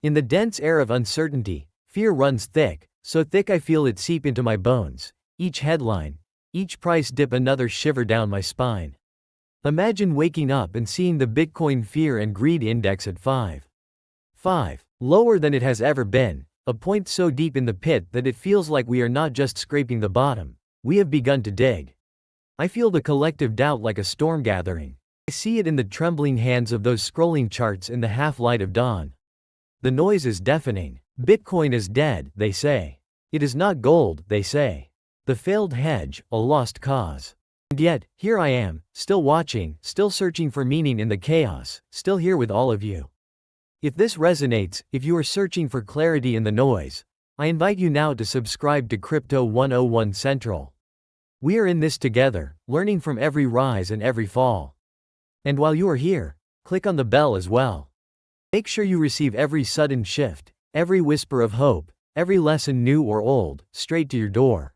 In the dense air of uncertainty, fear runs thick, so thick I feel it seep into my bones. Each headline, each price dip, another shiver down my spine. Imagine waking up and seeing the Bitcoin Fear and Greed Index at 5. Lower than it has ever been, a point so deep in the pit that it feels like we are not just scraping the bottom, we have begun to dig. I feel the collective doubt like a storm gathering. I see it in the trembling hands of those scrolling charts in the half-light of dawn. The noise is deafening. Bitcoin is dead, they say. It is not gold, they say. The failed hedge, a lost cause. And yet, here I am, still watching, still searching for meaning in the chaos, still here with all of you. If this resonates, if you are searching for clarity in the noise, I invite you now to subscribe to Crypto 101 Central. We are in this together, learning from every rise and every fall. And while you are here, click on the bell as well. Make sure you receive every sudden shift, every whisper of hope, every lesson new or old, straight to your door.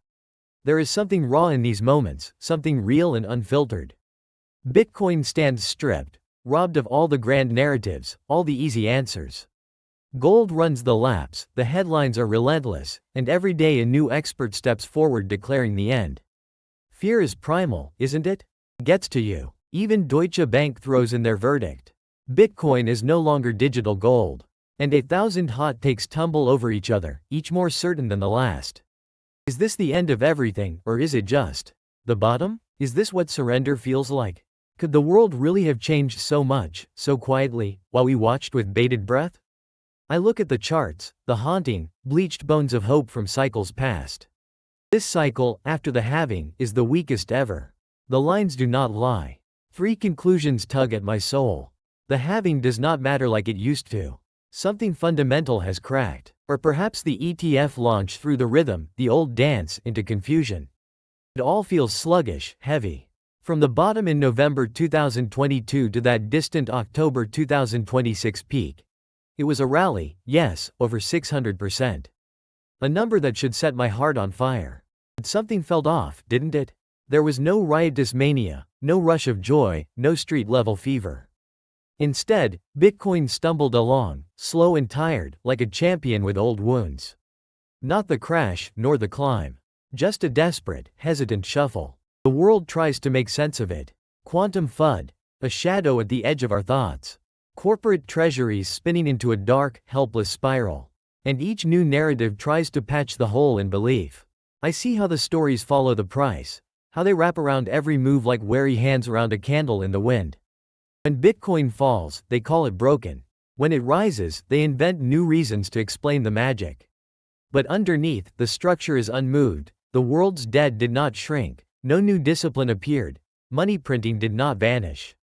There is something raw in these moments, something real and unfiltered. Bitcoin stands stripped, robbed of all the grand narratives, all the easy answers. Gold runs the laps, the headlines are relentless, and every day a new expert steps forward declaring the end. Fear is primal, isn't it? Gets to you. Even Deutsche Bank throws in their verdict. Bitcoin is no longer digital gold. And 1,000 hot takes tumble over each other, each more certain than the last. Is this the end of everything, or is it just the bottom? Is this what surrender feels like? Could the world really have changed so much, so quietly, while we watched with bated breath? I look at the charts, the haunting, bleached bones of hope from cycles past. This cycle, after the halving, is the weakest ever. The lines do not lie. 3 conclusions tug at my soul. The halving does not matter like it used to. Something fundamental has cracked. Or perhaps the ETF launch threw the rhythm, the old dance, into confusion. It all feels sluggish, heavy. From the bottom in November 2022 to that distant October 2026 peak. It was a rally, yes, over 600%. A number that should set my heart on fire. But something felt off, didn't it? There was no riotous mania, no rush of joy, no street-level fever. Instead, Bitcoin stumbled along, slow and tired, like a champion with old wounds. Not the crash, nor the climb. Just a desperate, hesitant shuffle. The world tries to make sense of it. Quantum FUD, a shadow at the edge of our thoughts. Corporate treasuries spinning into a dark, helpless spiral. And each new narrative tries to patch the hole in belief. I see how the stories follow the price, how they wrap around every move like wary hands around a candle in the wind. When Bitcoin falls, they call it broken. When it rises, they invent new reasons to explain the magic. But underneath, the structure is unmoved. The world's dead did not shrink. No new discipline appeared. Money printing did not vanish.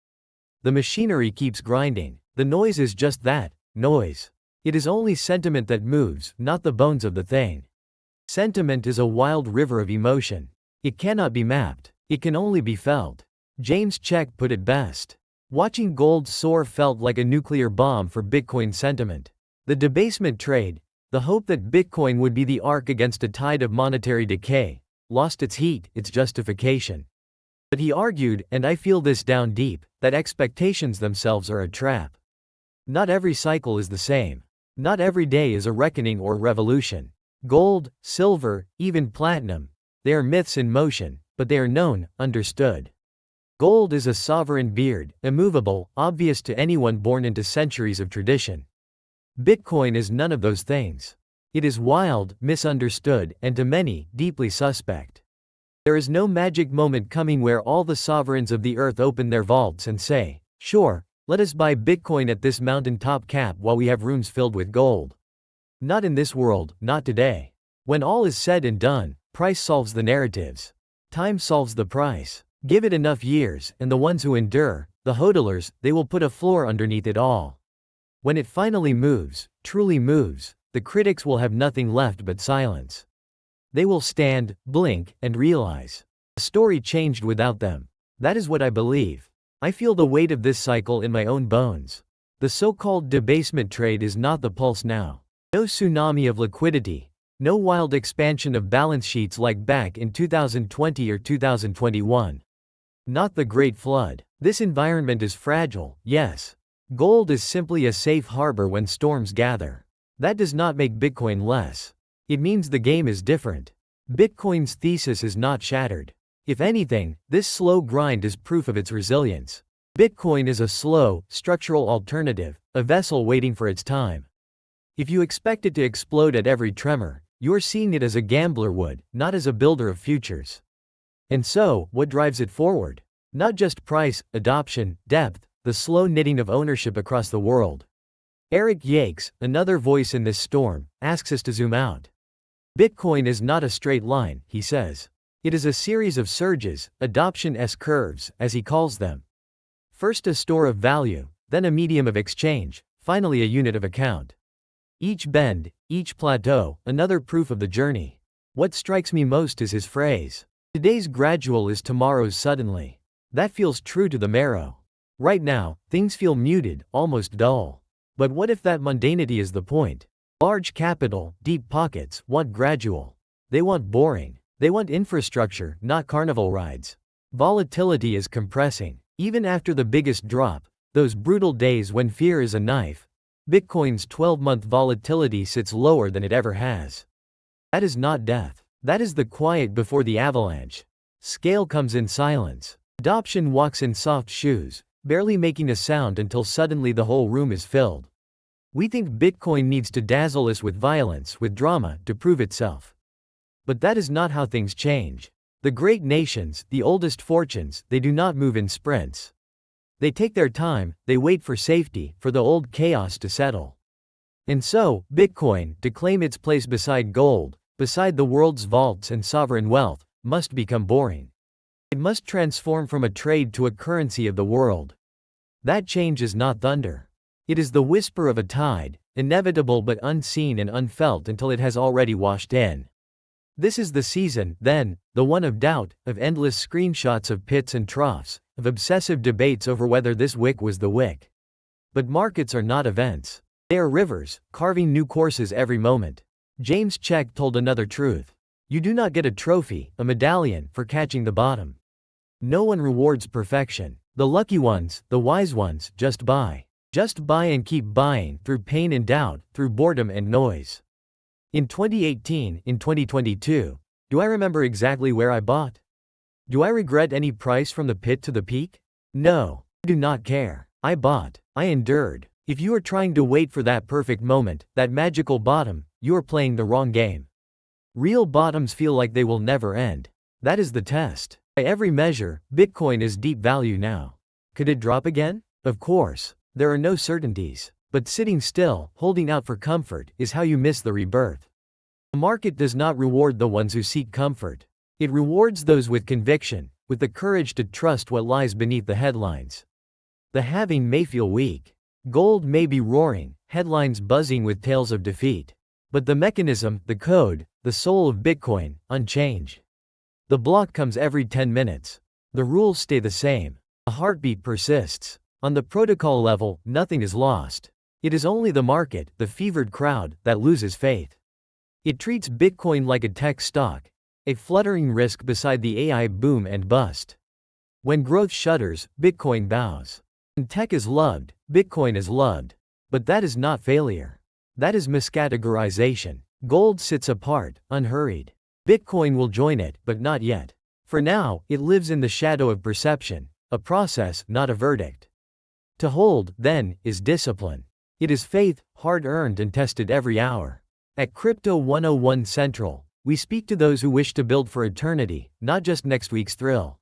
The machinery keeps grinding. The noise is just that, noise. It is only sentiment that moves, not the bones of the thing. Sentiment is a wild river of emotion. It cannot be mapped. It can only be felt. James Check put it best. Watching gold soar felt like a nuclear bomb for Bitcoin sentiment. The debasement trade, the hope that Bitcoin would be the ark against a tide of monetary decay, lost its heat, its justification. But he argued, and I feel this down deep, that expectations themselves are a trap. Not every cycle is the same. Not every day is a reckoning or revolution. Gold, silver, even platinum, they are myths in motion, but they are known, understood. Gold is a sovereign beard, immovable, obvious to anyone born into centuries of tradition. Bitcoin is none of those things. It is wild, misunderstood, and to many, deeply suspect. There is no magic moment coming where all the sovereigns of the earth open their vaults and say, "Sure, let us buy Bitcoin at this mountaintop cap while we have rooms filled with gold." Not in this world, not today. When all is said and done, price solves the narratives. Time solves the price. Give it enough years, and the ones who endure, the hodlers, they will put a floor underneath it all. When it finally moves, truly moves, the critics will have nothing left but silence. They will stand, blink, and realize the story changed without them. That is what I believe. I feel the weight of this cycle in my own bones. The so-called debasement trade is not the pulse now. No tsunami of liquidity. No wild expansion of balance sheets like back in 2020 or 2021. Not the Great Flood. This environment is fragile, yes. Gold is simply a safe harbor when storms gather. That does not make Bitcoin less. It means the game is different. Bitcoin's thesis is not shattered. If anything, this slow grind is proof of its resilience. Bitcoin is a slow, structural alternative, a vessel waiting for its time. If you expect it to explode at every tremor, you're seeing it as a gambler would, not as a builder of futures. And so, what drives it forward? Not just price, adoption, depth, the slow knitting of ownership across the world. Eric Yakes, another voice in this storm, asks us to zoom out. Bitcoin is not a straight line, he says. It is a series of surges, adoption S-curves, as he calls them. First a store of value, then a medium of exchange, finally a unit of account. Each bend, each plateau, another proof of the journey. What strikes me most is his phrase. Today's gradual is tomorrow's suddenly. That feels true to the marrow. Right now, things feel muted, almost dull. But what if that mundanity is the point? Large capital, deep pockets, want gradual. They want boring. They want infrastructure, not carnival rides. Volatility is compressing. Even after the biggest drop, those brutal days when fear is a knife, Bitcoin's 12-month volatility sits lower than it ever has. That is not death. That is the quiet before the avalanche. Scale comes in silence. Adoption walks in soft shoes, barely making a sound until suddenly the whole room is filled. We think Bitcoin needs to dazzle us with violence, with drama, to prove itself. But that is not how things change. The great nations, the oldest fortunes, they do not move in sprints. They take their time, they wait for safety, for the old chaos to settle. And so, Bitcoin, to claim its place beside gold, beside the world's vaults and sovereign wealth, must become boring. It must transform from a trade to a currency of the world. That change is not thunder. It is the whisper of a tide, inevitable but unseen and unfelt until it has already washed in. This is the season, then, the one of doubt, of endless screenshots of pits and troughs, of obsessive debates over whether this wick was the wick. But markets are not events. They are rivers, carving new courses every moment. James Check told another truth. You do not get a trophy, a medallion, for catching the bottom. No one rewards perfection. The lucky ones, the wise ones, just buy. Just buy and keep buying, through pain and doubt, through boredom and noise. In 2018, in 2022, do I remember exactly where I bought? Do I regret any price from the pit to the peak? No. I do not care. I bought. I endured. If you are trying to wait for that perfect moment, that magical bottom, you are playing the wrong game. Real bottoms feel like they will never end. That is the test. By every measure, Bitcoin is deep value now. Could it drop again? Of course. There are no certainties. But sitting still, holding out for comfort, is how you miss the rebirth. The market does not reward the ones who seek comfort. It rewards those with conviction, with the courage to trust what lies beneath the headlines. The halving may feel weak. Gold may be roaring, headlines buzzing with tales of defeat. But the mechanism, the code, the soul of Bitcoin, unchanged. The block comes every 10 minutes. The rules stay the same. The heartbeat persists. On the protocol level, nothing is lost. It is only the market, the fevered crowd, that loses faith. It treats Bitcoin like a tech stock, a fluttering risk beside the AI boom and bust. When growth shudders, Bitcoin bows. When tech is loved, Bitcoin is loved. But that is not failure. That is miscategorization. Gold sits apart, unhurried. Bitcoin will join it, but not yet. For now, it lives in the shadow of perception, a process, not a verdict. To hold, then, is discipline. It is faith, hard-earned and tested every hour. At Crypto 101 Central, we speak to those who wish to build for eternity, not just next week's thrill.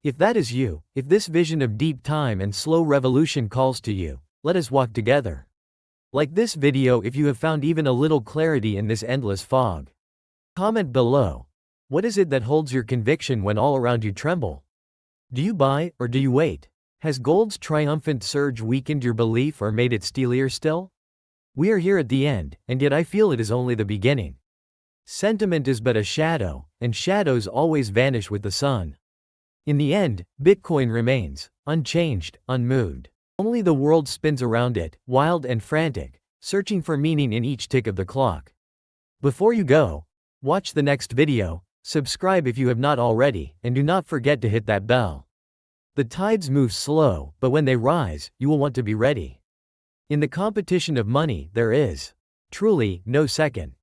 If that is you, if this vision of deep time and slow revolution calls to you, let us walk together. Like this video if you have found even a little clarity in this endless fog. Comment below. What is it that holds your conviction when all around you tremble? Do you buy, or do you wait? Has gold's triumphant surge weakened your belief or made it steelier still? We are here at the end, and yet I feel it is only the beginning. Sentiment is but a shadow, and shadows always vanish with the sun. In the end, Bitcoin remains, unchanged, unmoved. Only the world spins around it, wild and frantic, searching for meaning in each tick of the clock. Before you go, watch the next video, subscribe if you have not already, and do not forget to hit that bell. The tides move slow, but when they rise, you will want to be ready. In the competition of money, there is Truly, no second.